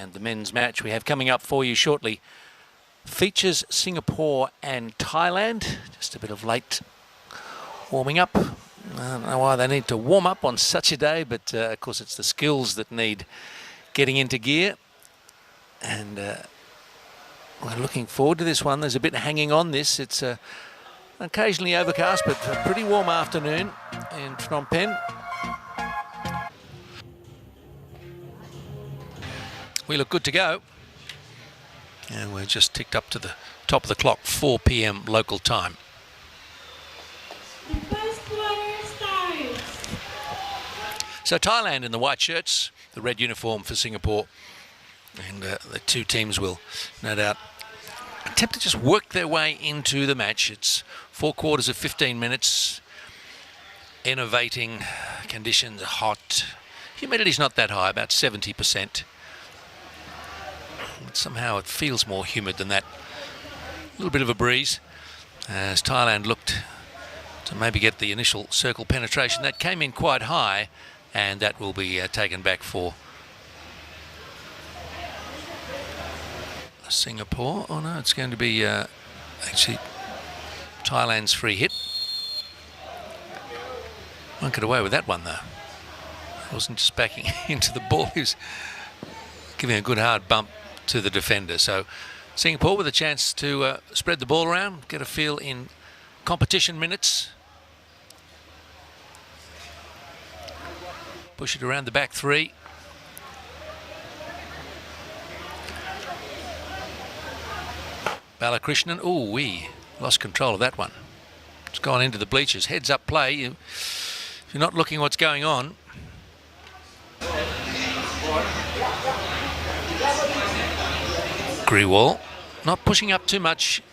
And the men's match we have coming up for you shortly features Singapore and Thailand. Just a bit of late warming up. I don't know why they need to warm up on such a day, but of course it's the skills that need getting into gear. And we're looking forward to this one. There's a bit hanging on this. It's occasionally overcast, but a pretty warm afternoon in Phnom Penh. We look good to go. And we're just ticked up to the top of the clock, 4 p.m. local time. The first quarter starts. So Thailand in the white shirts, the red uniform for Singapore. And the two teams will, no doubt, attempt to just work their way into the match. It's 4 quarters of 15 minutes. Innovating conditions, hot. Humidity's not that high, about 70%. But somehow it feels more humid than that. A little bit of a breeze as Thailand looked to maybe get the initial circle penetration. That came in quite high, and that will be taken back for Singapore. Oh no, it's going to be actually Thailand's free hit. Won't get away with that one though. He wasn't just backing into the ball, he was giving a good hard bump to the defender. So Singapore with a chance to spread the ball around, get a feel in competition minutes. Push it around the back three. Balakrishnan, ooh, we lost control of that one. It's gone into the bleachers. Heads up play. If you're not looking what's going on. Grewal not pushing up too much.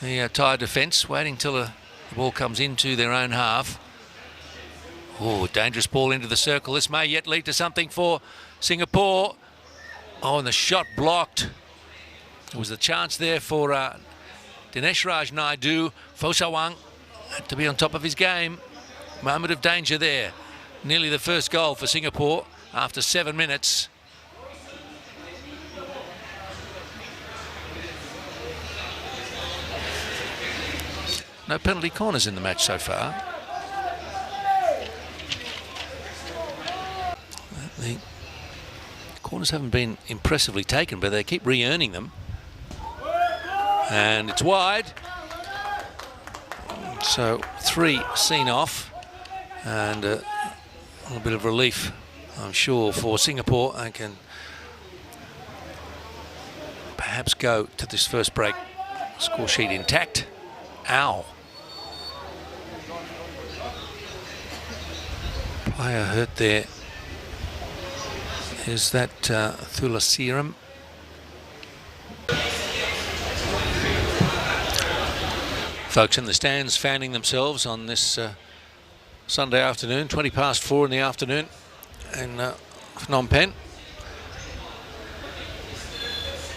The Thai defence waiting till the ball comes into their own half. Oh, dangerous ball into the circle. This may yet lead to something for Singapore. Oh, and the shot blocked. There was a chance there for Dinesh Raj Naidu. Fosawang had to be on top of his game. Moment of danger there. Nearly the first goal for Singapore after 7 minutes. No penalty corners in the match so far. The corners haven't been impressively taken, but they keep re-earning them. And it's wide. So 3 seen off. And a little bit of relief, I'm sure, for Singapore. They can perhaps go to this first break score sheet intact. Ow. Player hurt there. Is that Thulasiram? Folks in the stands fanning themselves on this Sunday afternoon, 20 past 4 in the afternoon in Phnom Penh.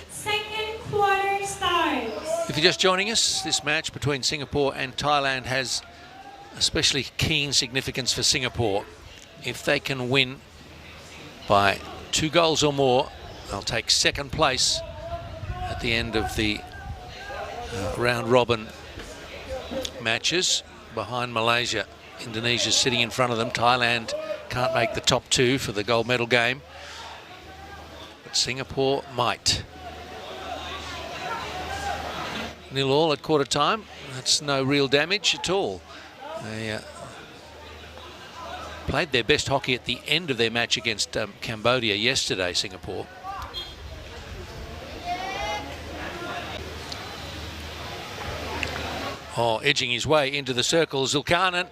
Second quarter starts. If you're just joining us, this match between Singapore and Thailand has especially keen significance for Singapore. If they can win by 2 goals or more, they'll take second place at the end of the round robin matches behind Malaysia. Indonesia's sitting in front of them. Thailand can't make the top 2 for the gold medal game, but Singapore might. 0-0 at quarter time. That's no real damage at all. They played their best hockey at the end of their match against Cambodia yesterday, Singapore. Oh, edging his way into the circle, Zulkarnain.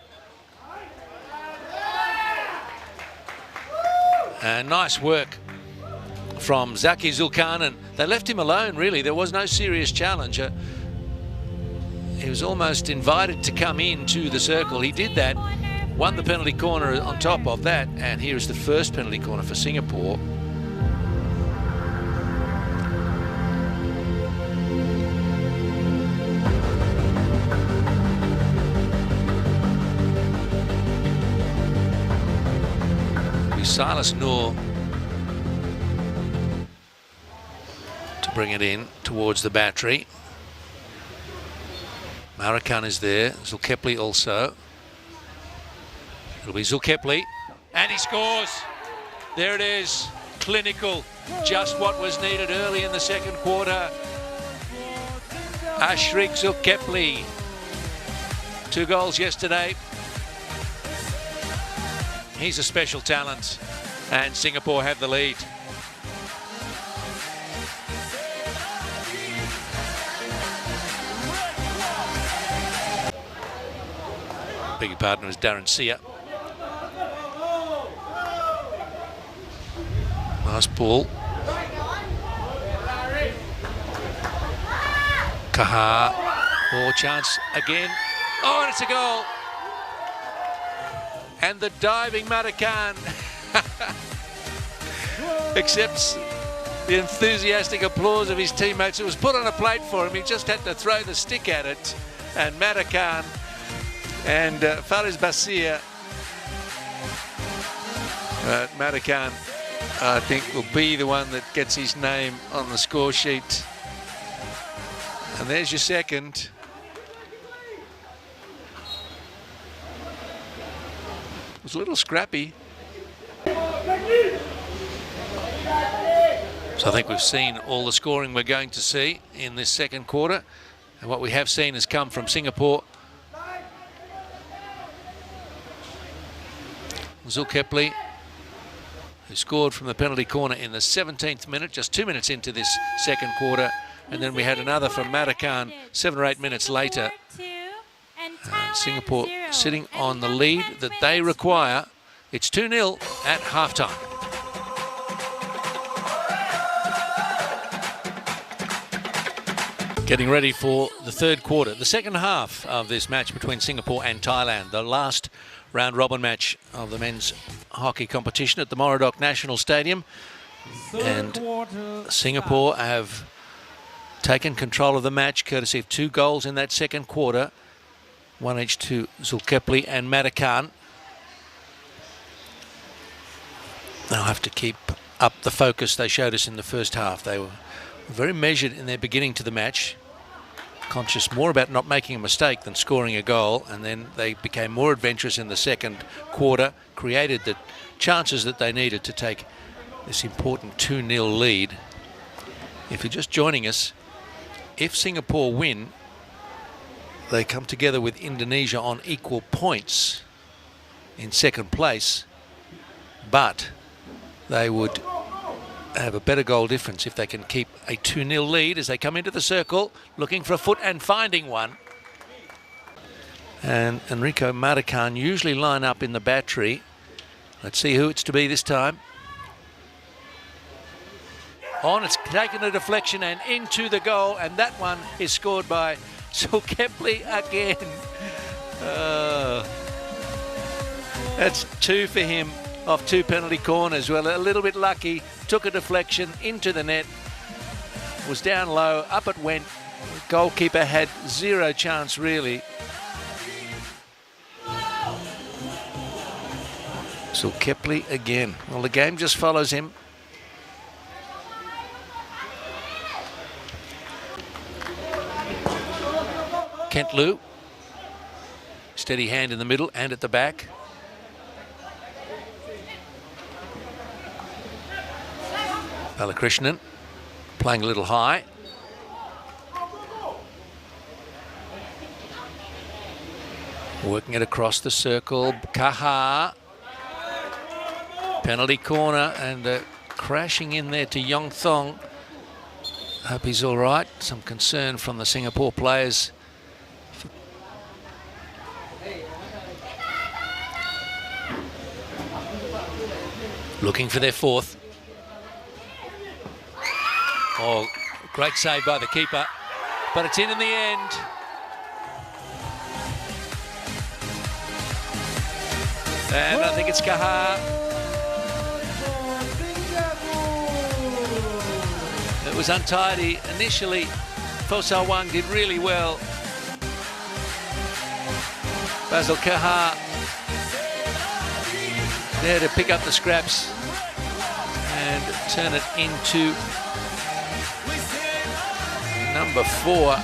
And nice work from Zaki Zulkarnain. They left him alone, really. There was no serious challenge. He was almost invited to come into the circle. He did that, won the penalty corner on top of that, and here is the first penalty corner for Singapore. Silas Noor bring it in towards the battery. Marakan is there, Zulkepli also. It'll be Zulkepli, and he scores. There it is, clinical, just what was needed early in the second quarter. Ashrik Zulkepli, 2 goals yesterday. He's a special talent, and Singapore have the lead. Beg your pardon, it was Darren Sear. Nice ball. Kaha, more chance again. Oh, and it's a goal. And the diving Marakan accepts the enthusiastic applause of his teammates. It was put on a plate for him. He just had to throw the stick at it. And Marakan and Faris Basir. Marakan, I think, will be the one that gets his name on the score sheet. And there's your second. It was a little scrappy. So I think we've seen all the scoring we're going to see in this second quarter. And what we have seen has come from Singapore. Zulkepli, who scored from the penalty corner in the 17th minute, just 2 minutes into this second quarter. And then we had another from Marakan 7 or 8 minutes later. And Singapore sitting on the lead that they require. It's 2-0 at halftime. Getting ready for the third quarter, the second half of this match between Singapore and Thailand, the last round-robin match of the men's hockey competition at the Moradok National Stadium. And Singapore have taken control of the match courtesy of 2 goals in that second quarter, one each to Zulkepli and Marakan. They'll have to keep up the focus they showed us in the first half. They were very measured in their beginning to the match, conscious more about not making a mistake than scoring a goal, and then they became more adventurous in the second quarter, created the chances that they needed to take this important 2-0 lead. If you're just joining us, if Singapore win, they come together with Indonesia on equal points in second place, but they would have a better goal difference if they can keep a 2-0 lead as they come into the circle, looking for a foot and finding one. And Enrico Marakan usually line up in the battery. Let's see who it's to be this time. On, it's taken a deflection and into the goal, and that one is scored by Zulkepli again. That's 2 for him off 2 penalty corners. Well, a little bit lucky, took a deflection into the net, was down low, up it went. The goalkeeper had 0 chance really. Zulkepli again. Well, the game just follows him. Kent Liu, steady hand in the middle and at the back. Balakrishnan playing a little high. Working it across the circle. Kaha. Penalty corner and crashing in there to Yong Thong. Hope he's all right. Some concern from the Singapore players. Looking for their fourth. Oh, great save by the keeper, but it's in the end. And I think it's Kaha. It was untidy initially. Fosao Wang did really well. Basil Kaha there to pick up the scraps and turn it into number 4.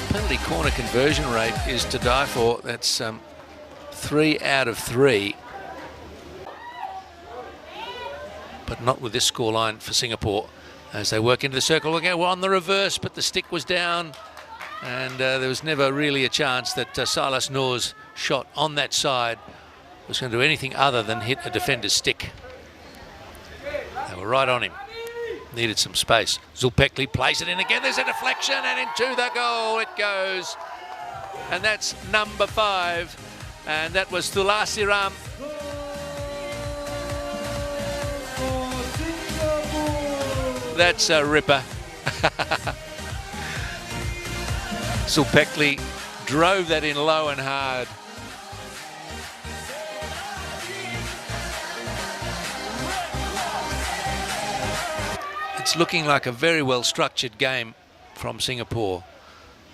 Penalty corner conversion rate is to die for. That's 3 out of 3. But not with this scoreline for Singapore. As they work into the circle, we're on the reverse, but the stick was down. And there was never really a chance that Silas Noor's shot on that side was going to do anything other than hit a defender's stick. They were right on him. Needed some space. Zulpekli plays it in again. There's a deflection, and into the goal it goes. And that's number 5. And that was Thulasiram. That's a ripper. Zulpekli drove that in low and hard. It's looking like a very well structured game from Singapore.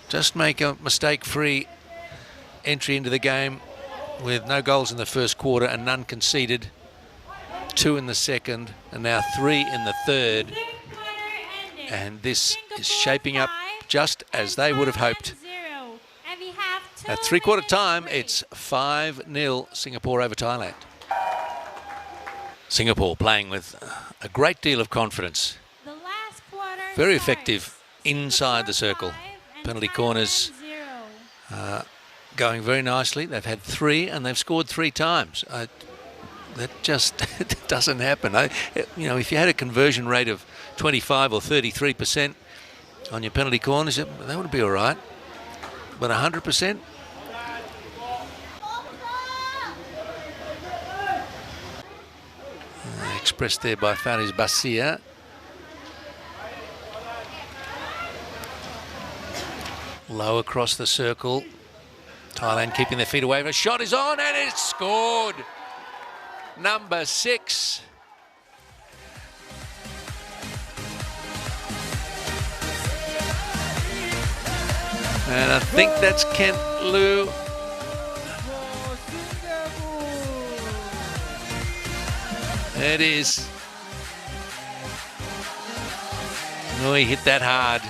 Just make a mistake-free entry into the game with no goals in the first quarter and none conceded. 2 in the second and now 3 in the third. And this is shaping up just as they would have hoped. At three-quarter time, it's 5-0 Singapore over Thailand. Singapore playing with a great deal of confidence. Very effective inside the circle. Penalty corners going very nicely. They've had 3 and they've scored 3 times. That just doesn't happen. You know, if you had a conversion rate of 25 or 33% on your penalty corners, that would be all right. But 100%? Expressed there by Faris Basia. Low across the circle. Thailand keeping their feet away. A shot is on and it's scored. Number 6. And I think that's Kent Liu. It is. Oh, he hit that hard.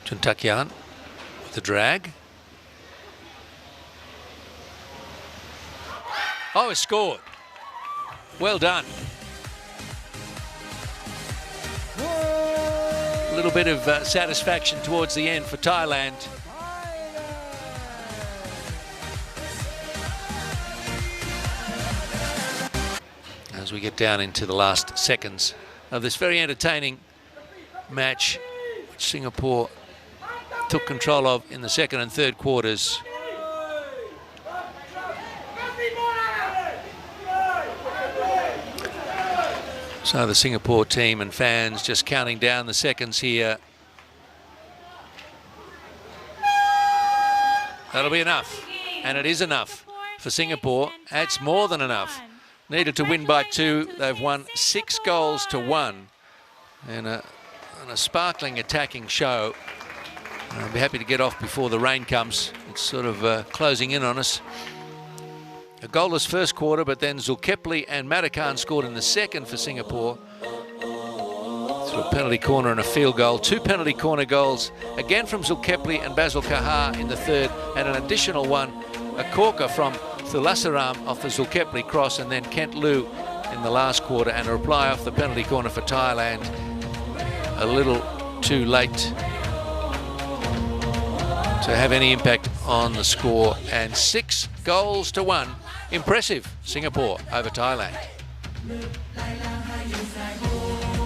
Chuntakian with the drag. Oh, he scored. Well done. A little bit of satisfaction towards the end for Thailand. As we get down into the last seconds of this very entertaining match, which Singapore took control of in the second and third quarters. So the Singapore team and fans just counting down the seconds here. That'll be enough. And it is enough for Singapore. It's more than enough. Needed to win by 2. They've won 6 goals to 1. And a sparkling attacking show. I'll be happy to get off before the rain comes. It's sort of closing in on us. A goalless first quarter, but then Zulkepli and Matakan scored in the second for Singapore. Through a penalty corner and a field goal. 2 penalty corner goals, again from Zulkepli and Basil Kahar in the third, and an additional one, a corker from Thulasiram off the Zulkepli cross, and then Kent Liu in the last quarter, and a reply off the penalty corner for Thailand. A little too late to have any impact on the score, and 6 goals to 1. Impressive, Singapore over Thailand.